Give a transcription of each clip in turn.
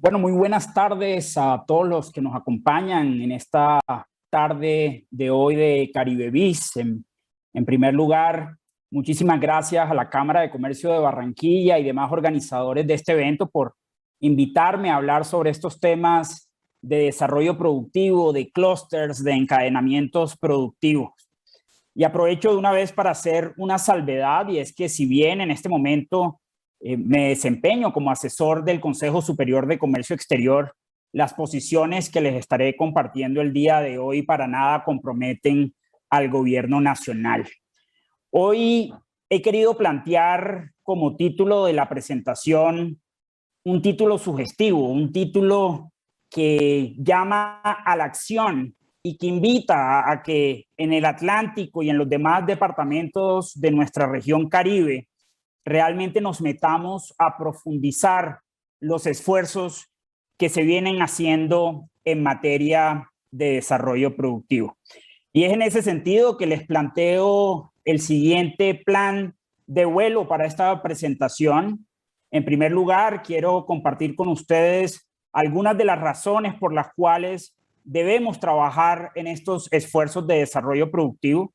Bueno, muy buenas tardes a todos los que nos acompañan en esta tarde de hoy de Caribe Biz. En primer lugar, muchísimas gracias a la Cámara de Comercio de Barranquilla y demás organizadores de este evento por invitarme a hablar sobre estos temas de desarrollo productivo, de clústeres, de encadenamientos productivos. Y aprovecho de una vez para hacer una salvedad, y es que si bien en este momento me desempeño como asesor del Consejo Superior de Comercio Exterior, las posiciones que les estaré compartiendo el día de hoy para nada comprometen al gobierno nacional. Hoy he querido plantear como título de la presentación un título sugestivo, un título que llama a la acción y que invita a que en el Atlántico y en los demás departamentos de nuestra región Caribe realmente nos metamos a profundizar los esfuerzos que se vienen haciendo en materia de desarrollo productivo. Y es en ese sentido que les planteo el siguiente plan de vuelo para esta presentación. En primer lugar, quiero compartir con ustedes algunas de las razones por las cuales debemos trabajar en estos esfuerzos de desarrollo productivo.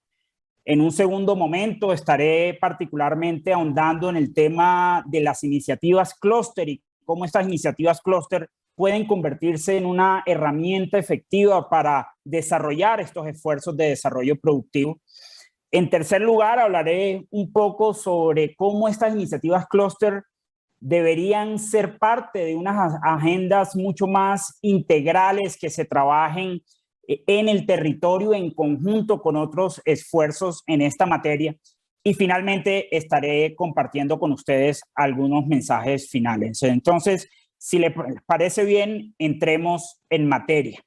En un segundo momento estaré particularmente ahondando en el tema de las iniciativas clúster y cómo estas iniciativas clúster pueden convertirse en una herramienta efectiva para desarrollar estos esfuerzos de desarrollo productivo. En tercer lugar, hablaré un poco sobre cómo estas iniciativas clúster deberían ser parte de unas agendas mucho más integrales que se trabajen en el territorio en conjunto con otros esfuerzos en esta materia. Y finalmente estaré compartiendo con ustedes algunos mensajes finales. Entonces, si les parece bien, entremos en materia.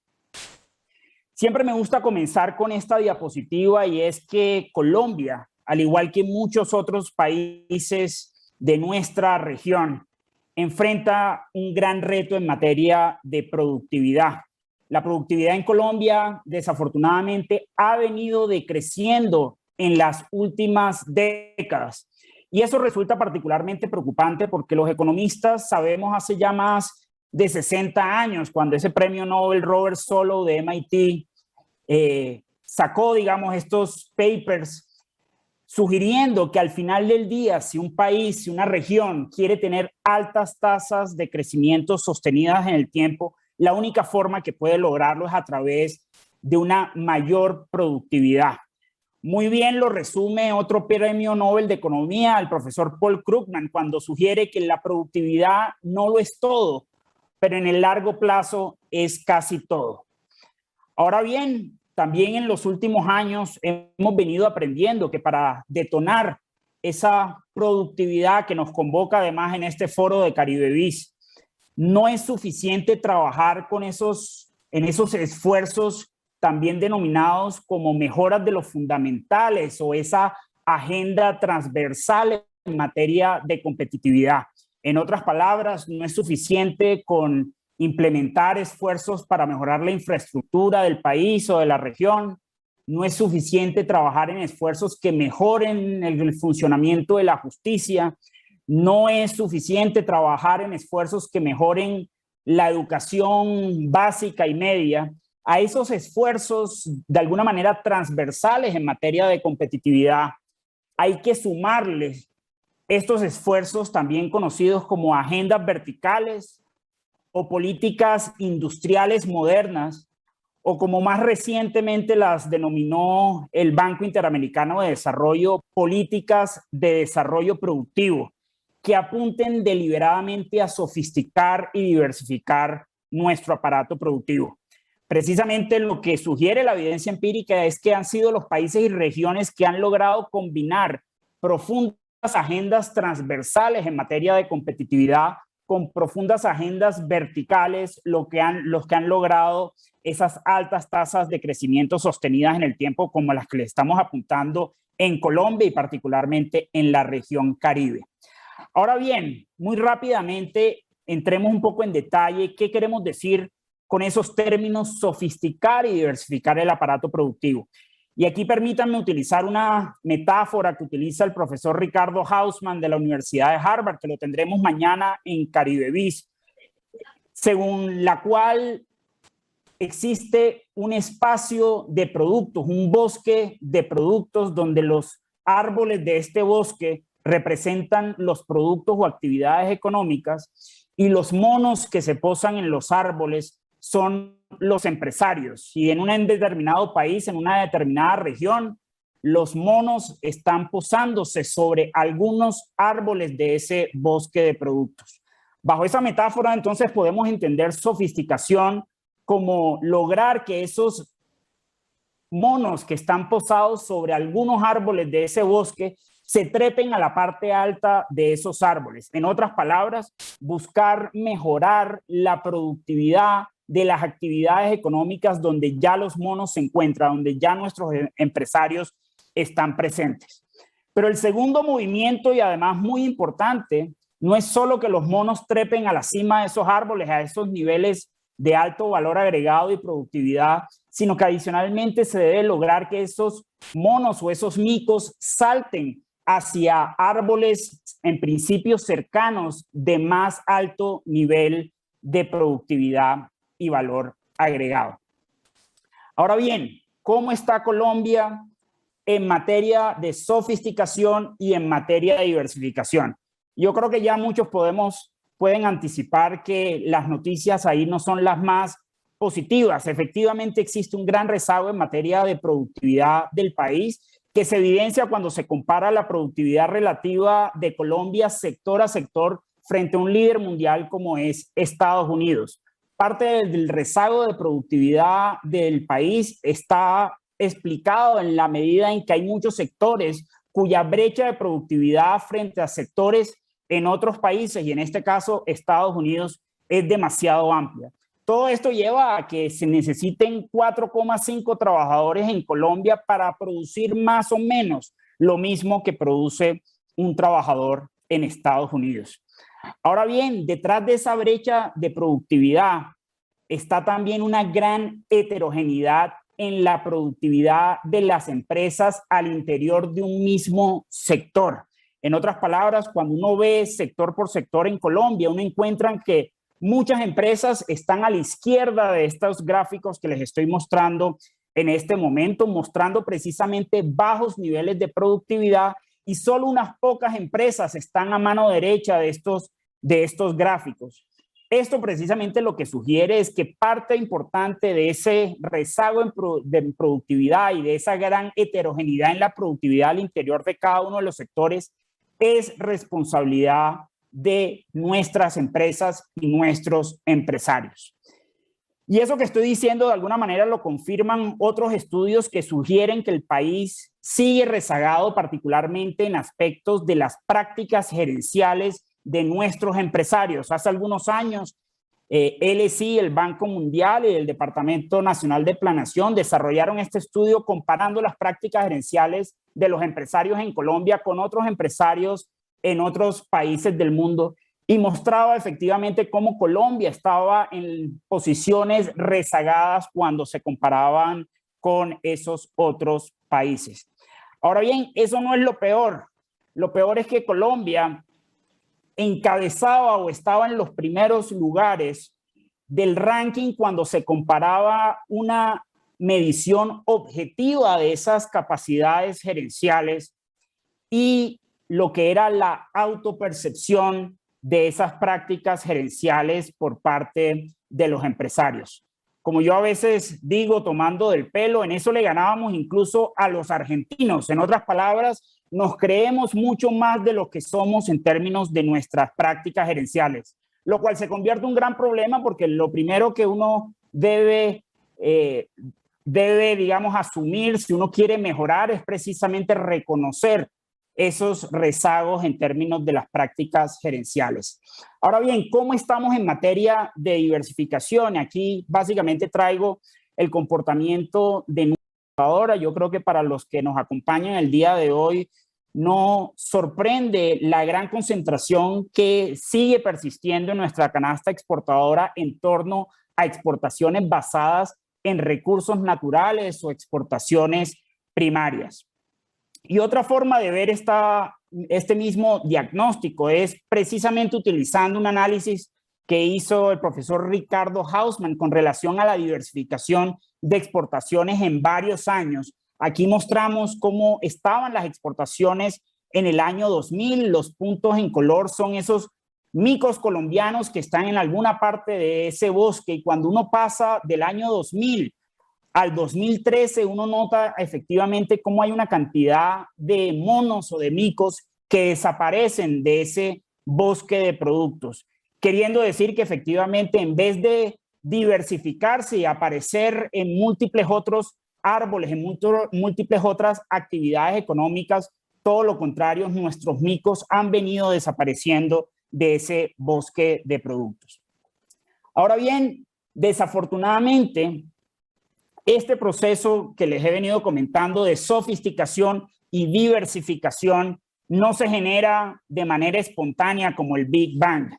Siempre me gusta comenzar con esta diapositiva y es que Colombia, al igual que muchos otros países de nuestra región, enfrenta un gran reto en materia de productividad. La productividad en Colombia, desafortunadamente, ha venido decreciendo en las últimas décadas. Y eso resulta particularmente preocupante porque los economistas sabemos hace ya más de 60 años, cuando ese premio Nobel Robert Solow de MIT sacó, digamos, estos papers sugiriendo que al final del día, si un país, si una región quiere tener altas tasas de crecimiento sostenidas en el tiempo, la única forma que puede lograrlo es a través de una mayor productividad. Muy bien lo resume otro premio Nobel de Economía, el profesor Paul Krugman, cuando sugiere que la productividad no lo es todo, pero en el largo plazo es casi todo. Ahora bien, también en los últimos años hemos venido aprendiendo que para detonar esa productividad que nos convoca además en este foro de Caribe Biz, no es suficiente trabajar en esos esfuerzos también denominados como mejoras de los fundamentales o esa agenda transversal en materia de competitividad. En otras palabras, no es suficiente con implementar esfuerzos para mejorar la infraestructura del país o de la región. No es suficiente trabajar en esfuerzos que mejoren el funcionamiento de la justicia. No es suficiente trabajar en esfuerzos que mejoren la educación básica y media. A esos esfuerzos, de alguna manera transversales en materia de competitividad, hay que sumarles estos esfuerzos también conocidos como agendas verticales o políticas industriales modernas, o como más recientemente las denominó el Banco Interamericano de Desarrollo, políticas de desarrollo productivo, que apunten deliberadamente a sofisticar y diversificar nuestro aparato productivo. Precisamente lo que sugiere la evidencia empírica es que han sido los países y regiones que han logrado combinar profundas agendas transversales en materia de competitividad con profundas agendas verticales, los que han logrado esas altas tasas de crecimiento sostenidas en el tiempo, como las que le estamos apuntando en Colombia y particularmente en la región Caribe. Ahora bien, muy rápidamente entremos un poco en detalle qué queremos decir con esos términos sofisticar y diversificar el aparato productivo. Y aquí permítanme utilizar una metáfora que utiliza el profesor Ricardo Hausmann de la Universidad de Harvard, que lo tendremos mañana en Caribe Biz. según la cual existe un espacio de productos, un bosque de productos donde los árboles de este bosque representan los productos o actividades económicas y los monos que se posan en los árboles son los empresarios. Y en un determinado país, en una determinada región, los monos están posándose sobre algunos árboles de ese bosque de productos. Bajo esa metáfora, entonces, podemos entender sofisticación como lograr que esos monos que están posados sobre algunos árboles de ese bosque se trepen a la parte alta de esos árboles. En otras palabras, buscar mejorar la productividad de las actividades económicas donde ya los monos se encuentran, donde ya nuestros empresarios están presentes. Pero el segundo movimiento, y además muy importante, no es solo que los monos trepen a la cima de esos árboles, a esos niveles de alto valor agregado y productividad, sino que adicionalmente se debe lograr que esos monos o esos micos salten hacia árboles en principio cercanos de más alto nivel de productividad y valor agregado. Ahora bien, ¿cómo está Colombia en materia de sofisticación y en materia de diversificación? Yo creo que ya muchos pueden anticipar que las noticias ahí no son las más positivas. Efectivamente existe un gran rezago en materia de productividad del país que se evidencia cuando se compara la productividad relativa de Colombia sector a sector frente a un líder mundial como es Estados Unidos. Parte del rezago de productividad del país está explicado en la medida en que hay muchos sectores cuya brecha de productividad frente a sectores en otros países, y en este caso Estados Unidos, es demasiado amplia. Todo esto lleva a que se necesiten 4,5 trabajadores en Colombia para producir más o menos lo mismo que produce un trabajador en Estados Unidos. Ahora bien, detrás de esa brecha de productividad está también una gran heterogeneidad en la productividad de las empresas al interior de un mismo sector. En otras palabras, cuando uno ve sector por sector en Colombia, uno encuentra que muchas empresas están a la izquierda de estos gráficos que les estoy mostrando en este momento, mostrando precisamente bajos niveles de productividad, y solo unas pocas empresas están a mano derecha de estos gráficos. Esto precisamente lo que sugiere es que parte importante de ese rezago de productividad y de esa gran heterogeneidad en la productividad al interior de cada uno de los sectores es responsabilidad de nuestras empresas y nuestros empresarios. Y eso que estoy diciendo de alguna manera lo confirman otros estudios que sugieren que el país sigue rezagado particularmente en aspectos de las prácticas gerenciales de nuestros empresarios. Hace algunos años, LSI, el Banco Mundial y el Departamento Nacional de Planeación desarrollaron este estudio comparando las prácticas gerenciales de los empresarios en Colombia con otros empresarios en otros países del mundo, y mostraba efectivamente cómo Colombia estaba en posiciones rezagadas cuando se comparaban con esos otros países. Ahora bien, eso no es lo peor. Lo peor es que Colombia encabezaba o estaba en los primeros lugares del ranking cuando se comparaba una medición objetiva de esas capacidades gerenciales y lo que era la autopercepción de esas prácticas gerenciales por parte de los empresarios. Como yo a veces digo, tomando del pelo, en eso le ganábamos incluso a los argentinos. En otras palabras, nos creemos mucho más de lo que somos en términos de nuestras prácticas gerenciales, lo cual se convierte en un gran problema porque lo primero que uno debe, digamos, asumir si uno quiere mejorar es precisamente reconocer esos rezagos en términos de las prácticas gerenciales. Ahora bien, ¿cómo estamos en materia de diversificación? Aquí básicamente traigo el comportamiento de nuestra exportadora. Yo creo que para los que nos acompañan el día de hoy no sorprende la gran concentración que sigue persistiendo en nuestra canasta exportadora en torno a exportaciones basadas en recursos naturales o exportaciones primarias. Y otra forma de ver este mismo diagnóstico es precisamente utilizando un análisis que hizo el profesor Ricardo Hausmann con relación a la diversificación de exportaciones en varios años. Aquí mostramos cómo estaban las exportaciones en el año 2000. Los puntos en color son esos micos colombianos que están en alguna parte de ese bosque, y cuando uno pasa del año 2000 al 2013, uno nota efectivamente cómo hay una cantidad de monos o de micos que desaparecen de ese bosque de productos, queriendo decir que efectivamente en vez de diversificarse y aparecer en múltiples otros árboles, en múltiples otras actividades económicas, todo lo contrario, nuestros micos han venido desapareciendo de ese bosque de productos. Ahora bien, desafortunadamente, este proceso que les he venido comentando de sofisticación y diversificación no se genera de manera espontánea como el Big Bang.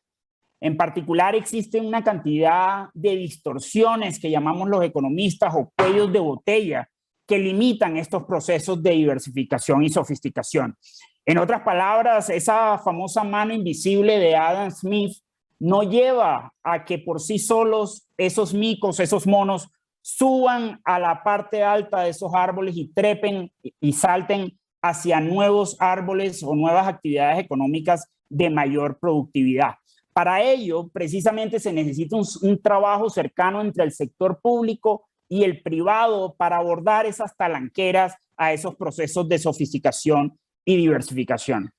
En particular, existe una cantidad de distorsiones que llamamos los economistas o cuellos de botella que limitan estos procesos de diversificación y sofisticación. En otras palabras, esa famosa mano invisible de Adam Smith no lleva a que por sí solos esos micos, esos monos, suban a la parte alta de esos árboles y trepen y salten hacia nuevos árboles o nuevas actividades económicas de mayor productividad. Para ello, precisamente se necesita un trabajo cercano entre el sector público y el privado para abordar esas talanqueras a esos procesos de sofisticación y diversificación.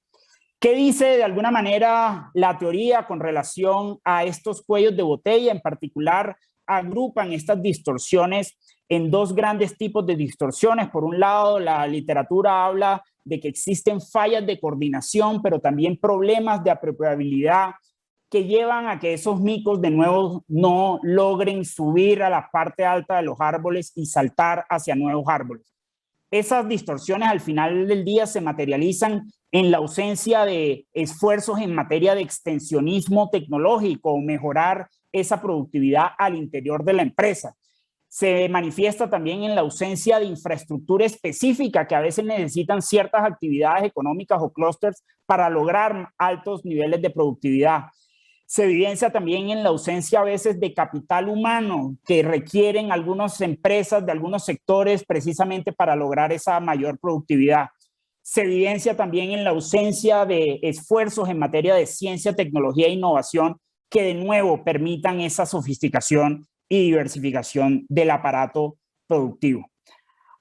¿Qué dice de alguna manera la teoría con relación a estos cuellos de botella? En particular, agrupan estas distorsiones en dos grandes tipos de distorsiones. Por un lado, la literatura habla de que existen fallas de coordinación, pero también problemas de apropiabilidad que llevan a que esos micos de nuevo no logren subir a la parte alta de los árboles y saltar hacia nuevos árboles. Esas distorsiones al final del día se materializan en la ausencia de esfuerzos en materia de extensionismo tecnológico o mejorar esa productividad al interior de la empresa. Se manifiesta también en la ausencia de infraestructura específica que a veces necesitan ciertas actividades económicas o clústeres para lograr altos niveles de productividad. Se evidencia también en la ausencia a veces de capital humano que requieren algunas empresas de algunos sectores precisamente para lograr esa mayor productividad. Se evidencia también en la ausencia de esfuerzos en materia de ciencia, tecnología e innovación que de nuevo permitan esa sofisticación y diversificación del aparato productivo.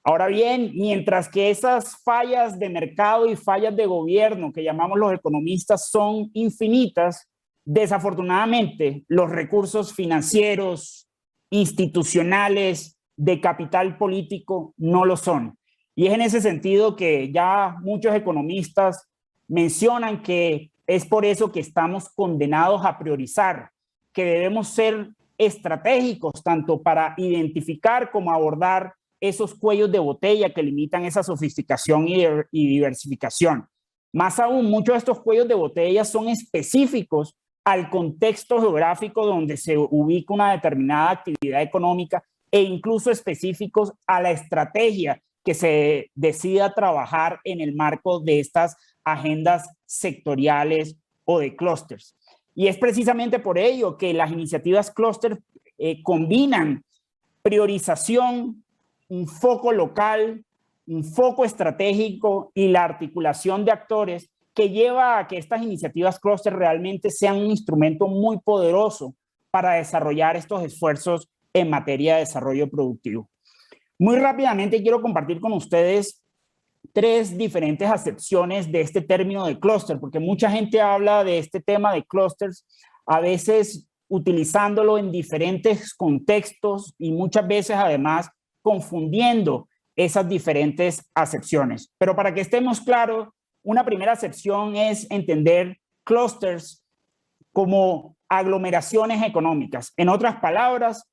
Ahora bien, mientras que esas fallas de mercado y fallas de gobierno que llamamos los economistas son infinitas, desafortunadamente los recursos financieros, institucionales, de capital político no lo son. Y es en ese sentido que ya muchos economistas mencionan que es por eso que estamos condenados a priorizar, que debemos ser estratégicos tanto para identificar como abordar esos cuellos de botella que limitan esa sofisticación y diversificación. Más aún, muchos de estos cuellos de botella son específicos al contexto geográfico donde se ubica una determinada actividad económica e incluso específicos a la estrategia que se decida trabajar en el marco de estas agendas sectoriales o de clústeres. Y es precisamente por ello que las iniciativas clúster combinan priorización, un foco local, un foco estratégico y la articulación de actores que lleva a que estas iniciativas clúster realmente sean un instrumento muy poderoso para desarrollar estos esfuerzos en materia de desarrollo productivo. Muy rápidamente quiero compartir con ustedes tres diferentes acepciones de este término de clúster, porque mucha gente habla de este tema de clústeres, a veces utilizándolo en diferentes contextos y muchas veces además confundiendo esas diferentes acepciones. Pero para que estemos claros, una primera acepción es entender clústeres como aglomeraciones económicas. En otras palabras,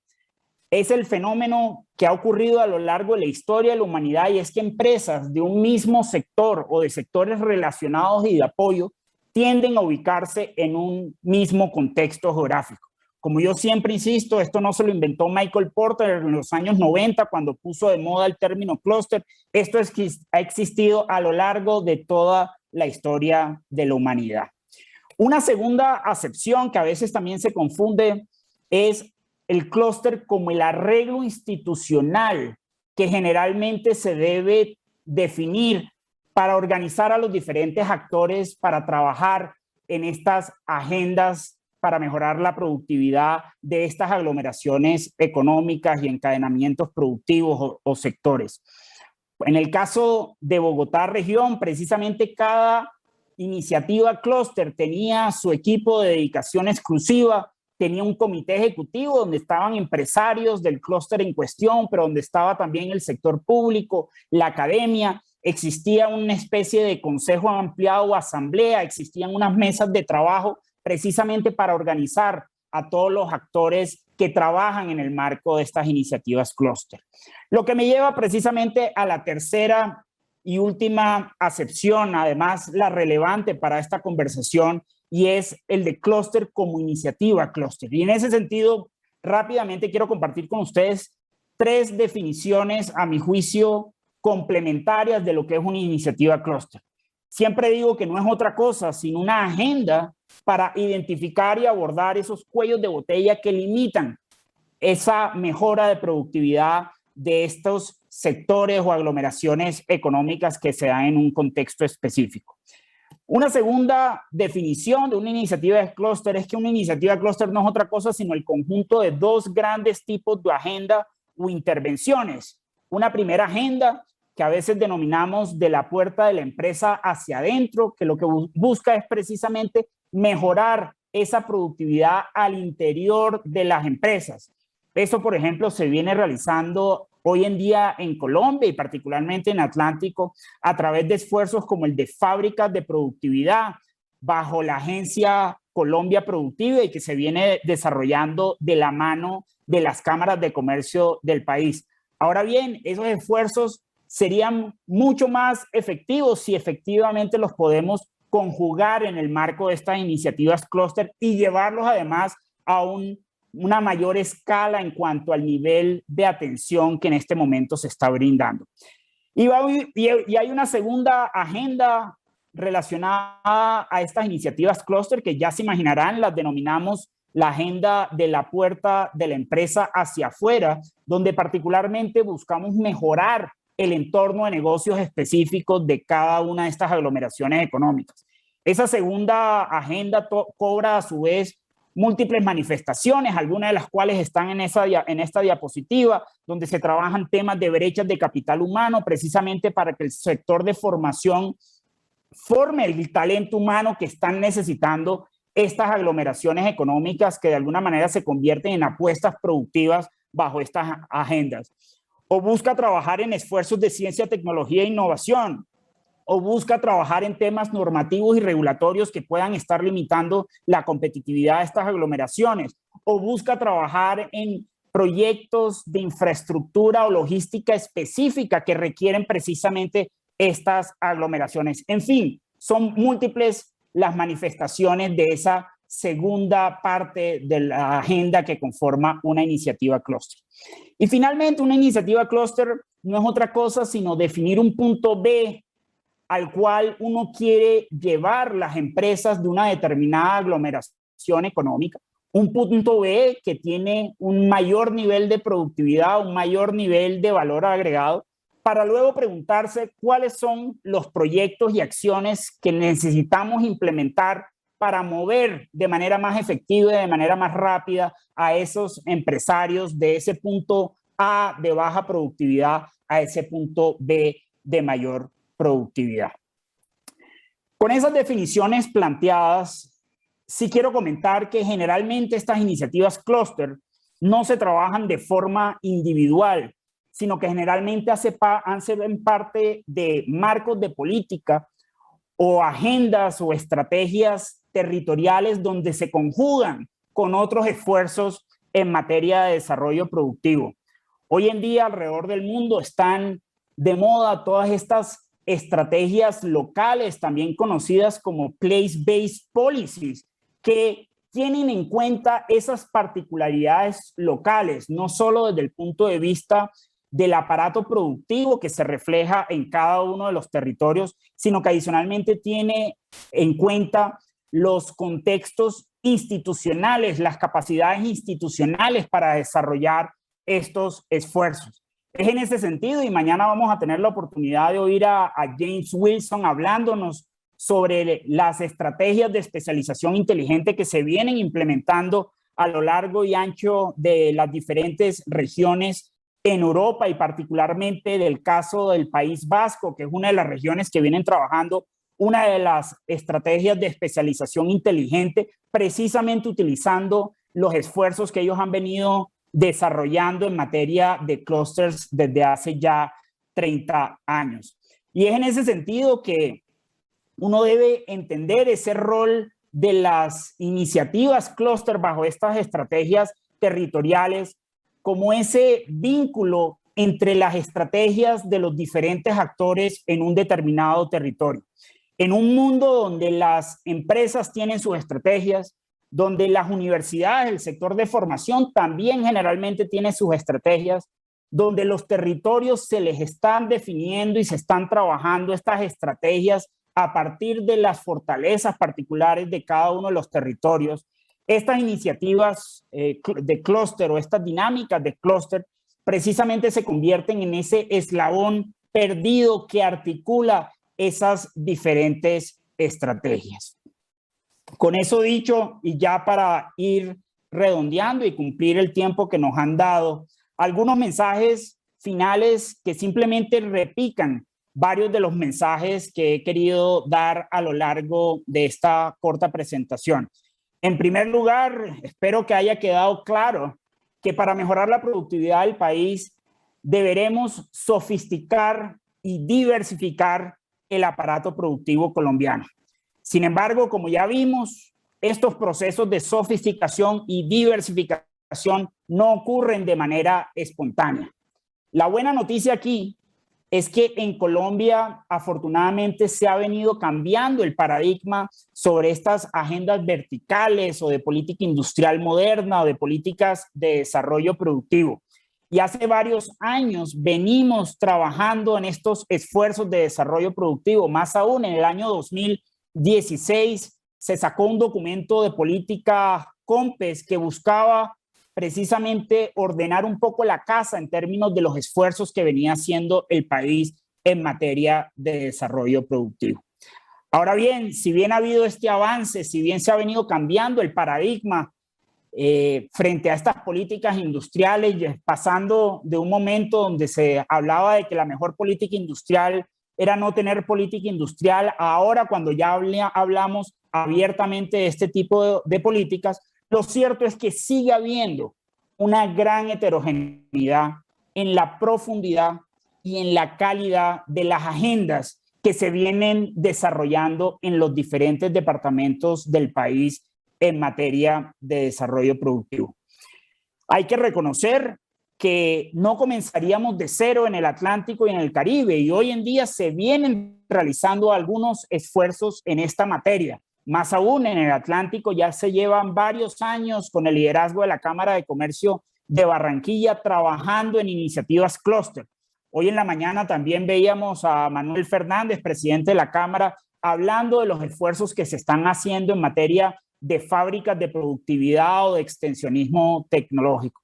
es el fenómeno que ha ocurrido a lo largo de la historia de la humanidad, y es que empresas de un mismo sector o de sectores relacionados y de apoyo tienden a ubicarse en un mismo contexto geográfico. Como yo siempre insisto, esto no se lo inventó Michael Porter en los años 90 cuando puso de moda el término clúster. Esto ha existido a lo largo de toda la historia de la humanidad. Una segunda acepción que a veces también se confunde es el clúster como el arreglo institucional que generalmente se debe definir para organizar a los diferentes actores para trabajar en estas agendas para mejorar la productividad de estas aglomeraciones económicas y encadenamientos productivos o sectores. En el caso de Bogotá región, precisamente cada iniciativa clúster tenía su equipo de dedicación exclusiva, tenía un comité ejecutivo donde estaban empresarios del clúster en cuestión, pero donde estaba también el sector público, la academia, existía una especie de consejo ampliado o asamblea, existían unas mesas de trabajo precisamente para organizar a todos los actores que trabajan en el marco de estas iniciativas clúster. Lo que me lleva precisamente a la tercera y última acepción, además la relevante para esta conversación, y es el de clúster como iniciativa clúster. Y en ese sentido, rápidamente quiero compartir con ustedes 3 definiciones, a mi juicio, complementarias de lo que es una iniciativa clúster. Siempre digo que no es otra cosa sino una agenda para identificar y abordar esos cuellos de botella que limitan esa mejora de productividad de estos sectores o aglomeraciones económicas que se dan en un contexto específico. Una segunda definición de una iniciativa de clúster es que una iniciativa clúster no es otra cosa sino el conjunto de 2 grandes tipos de agenda o intervenciones. Una primera agenda que a veces denominamos de la puerta de la empresa hacia adentro, que lo que busca es precisamente mejorar esa productividad al interior de las empresas. Eso, por ejemplo, se viene realizando hoy en día en Colombia y particularmente en Atlántico a través de esfuerzos como el de fábricas de productividad bajo la agencia Colombia Productiva y que se viene desarrollando de la mano de las cámaras de comercio del país. Ahora bien, esos esfuerzos serían mucho más efectivos si efectivamente los podemos conjugar en el marco de estas iniciativas clúster y llevarlos además a una mayor escala en cuanto al nivel de atención que en este momento se está brindando. Y hay una segunda agenda relacionada a estas iniciativas clúster que ya se imaginarán, las denominamos la agenda de la puerta de la empresa hacia afuera, donde particularmente buscamos mejorar el entorno de negocios específicos de cada una de estas aglomeraciones económicas. Esa segunda agenda cobra a su vez múltiples manifestaciones, algunas de las cuales están en esta diapositiva, donde se trabajan temas de brechas de capital humano, precisamente para que el sector de formación forme el talento humano que están necesitando estas aglomeraciones económicas que de alguna manera se convierten en apuestas productivas bajo estas agendas. O busca trabajar en esfuerzos de ciencia, tecnología e innovación, o busca trabajar en temas normativos y regulatorios que puedan estar limitando la competitividad de estas aglomeraciones, o busca trabajar en proyectos de infraestructura o logística específica que requieren precisamente estas aglomeraciones. En fin, son múltiples las manifestaciones de esa segunda parte de la agenda que conforma una iniciativa clúster. Y finalmente, una iniciativa clúster no es otra cosa sino definir un punto B al cual uno quiere llevar las empresas de una determinada aglomeración económica, un punto B que tiene un mayor nivel de productividad, un mayor nivel de valor agregado, para luego preguntarse cuáles son los proyectos y acciones que necesitamos implementar para mover de manera más efectiva y de manera más rápida a esos empresarios de ese punto A de baja productividad a ese punto B de mayor productividad. Con esas definiciones planteadas, sí quiero comentar que generalmente estas iniciativas clúster no se trabajan de forma individual, sino que generalmente hacen parte de marcos de política o agendas o estrategias territoriales donde se conjugan con otros esfuerzos en materia de desarrollo productivo. Hoy en día alrededor del mundo están de moda todas estas estrategias locales, también conocidas como place-based policies, que tienen en cuenta esas particularidades locales, no solo desde el punto de vista del aparato productivo que se refleja en cada uno de los territorios, sino que adicionalmente tiene en cuenta los contextos institucionales, las capacidades institucionales para desarrollar estos esfuerzos. Es en ese sentido, y mañana vamos a tener la oportunidad de oír a James Wilson hablándonos sobre las estrategias de especialización inteligente que se vienen implementando a lo largo y ancho de las diferentes regiones en Europa, y particularmente del caso del País Vasco, que es una de las regiones que vienen trabajando una de las estrategias de especialización inteligente, precisamente utilizando los esfuerzos que ellos han venido desarrollando en materia de clústeres desde hace ya 30 años. Y es en ese sentido que uno debe entender ese rol de las iniciativas clúster bajo estas estrategias territoriales como ese vínculo entre las estrategias de los diferentes actores en un determinado territorio. En un mundo donde las empresas tienen sus estrategias, donde las universidades, el sector de formación también generalmente tiene sus estrategias, donde los territorios se les están definiendo y se están trabajando estas estrategias a partir de las fortalezas particulares de cada uno de los territorios. Estas iniciativas de clúster o estas dinámicas de clúster precisamente se convierten en ese eslabón perdido que articula esas diferentes estrategias. Con eso dicho, y ya para ir redondeando y cumplir el tiempo que nos han dado, algunos mensajes finales que simplemente repican varios de los mensajes que he querido dar a lo largo de esta corta presentación. En primer lugar, espero que haya quedado claro que para mejorar la productividad del país deberemos sofisticar y diversificar el aparato productivo colombiano. Sin embargo, como ya vimos, estos procesos de sofisticación y diversificación no ocurren de manera espontánea. La buena noticia aquí es que en Colombia, afortunadamente, se ha venido cambiando el paradigma sobre estas agendas verticales o de política industrial moderna o de políticas de desarrollo productivo. Y hace varios años venimos trabajando en estos esfuerzos de desarrollo productivo. Más aún, en el año 2016 se sacó un documento de política COMPES que buscaba precisamente ordenar un poco la casa en términos de los esfuerzos que venía haciendo el país en materia de desarrollo productivo. Ahora bien, si bien ha habido este avance, si bien se ha venido cambiando el paradigma frente a estas políticas industriales, pasando de un momento donde se hablaba de que la mejor política industrial era no tener política industrial, ahora cuando ya hablamos abiertamente de este tipo de políticas, lo cierto es que sigue habiendo una gran heterogeneidad en la profundidad y en la calidad de las agendas que se vienen desarrollando en los diferentes departamentos del país en materia de desarrollo productivo. Hay que reconocer que no comenzaríamos de cero en el Atlántico y en el Caribe, y hoy en día se vienen realizando algunos esfuerzos en esta materia. Más aún, en el Atlántico ya se llevan varios años con el liderazgo de la Cámara de Comercio de Barranquilla trabajando en iniciativas clúster. Hoy en la mañana también veíamos a Manuel Fernández, presidente de la Cámara, hablando de los esfuerzos que se están haciendo en materia de fábricas de productividad o de extensionismo tecnológico.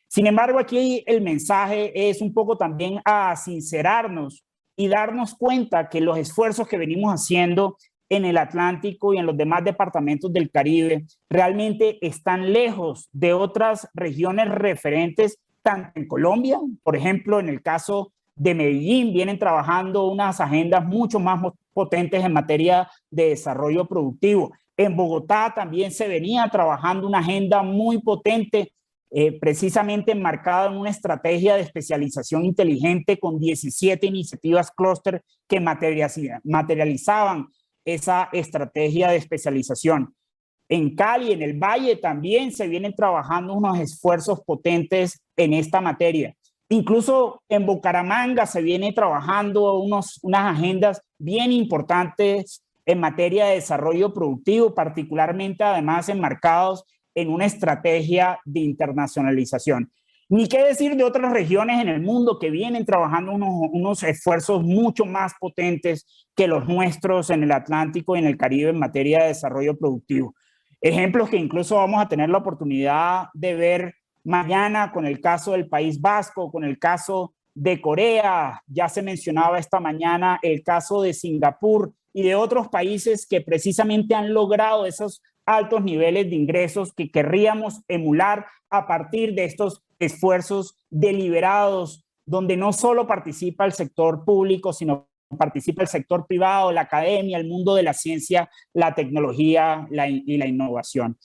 Sin embargo, aquí el mensaje es un poco también a sincerarnos y darnos cuenta que los esfuerzos que venimos haciendo en el Atlántico y en los demás departamentos del Caribe realmente están lejos de otras regiones referentes, tanto en Colombia, por ejemplo, en el caso de Medellín, vienen trabajando unas agendas mucho más potentes en materia de desarrollo productivo. En Bogotá también se venía trabajando una agenda muy potente, precisamente enmarcada en una estrategia de especialización inteligente con 17 iniciativas clúster que materializaban esa estrategia de especialización. En Cali, en el Valle, también se vienen trabajando unos esfuerzos potentes en esta materia. Incluso en Bucaramanga se viene trabajando unas agendas bien importantes en materia de desarrollo productivo, particularmente además enmarcados en una estrategia de internacionalización. Ni qué decir de otras regiones en el mundo que vienen trabajando unos esfuerzos mucho más potentes que los nuestros en el Atlántico y en el Caribe en materia de desarrollo productivo. Ejemplos que incluso vamos a tener la oportunidad de ver mañana con el caso del País Vasco, con el caso de Corea, ya se mencionaba esta mañana el caso de Singapur y de otros países que precisamente han logrado esos altos niveles de ingresos que querríamos emular a partir de estos esfuerzos deliberados, donde no solo participa el sector público, sino participa el sector privado, la academia, el mundo de la ciencia, la tecnología y la innovación.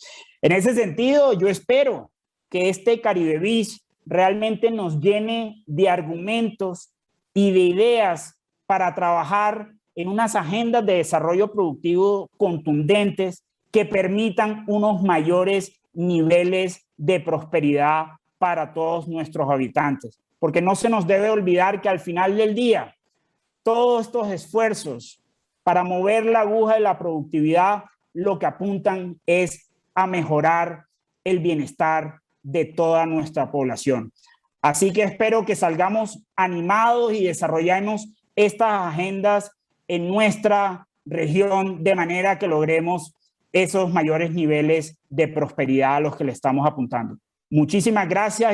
En ese sentido, yo espero que este CaribeBiz realmente nos llene de argumentos y de ideas para trabajar en unas agendas de desarrollo productivo contundentes que permitan unos mayores niveles de prosperidad para todos nuestros habitantes. Porque no se nos debe olvidar que al final del día, todos estos esfuerzos para mover la aguja de la productividad lo que apuntan es a mejorar el bienestar de toda nuestra población. Así que espero que salgamos animados y desarrollemos estas agendas en nuestra región de manera que logremos esos mayores niveles de prosperidad a los que le estamos apuntando. Muchísimas gracias.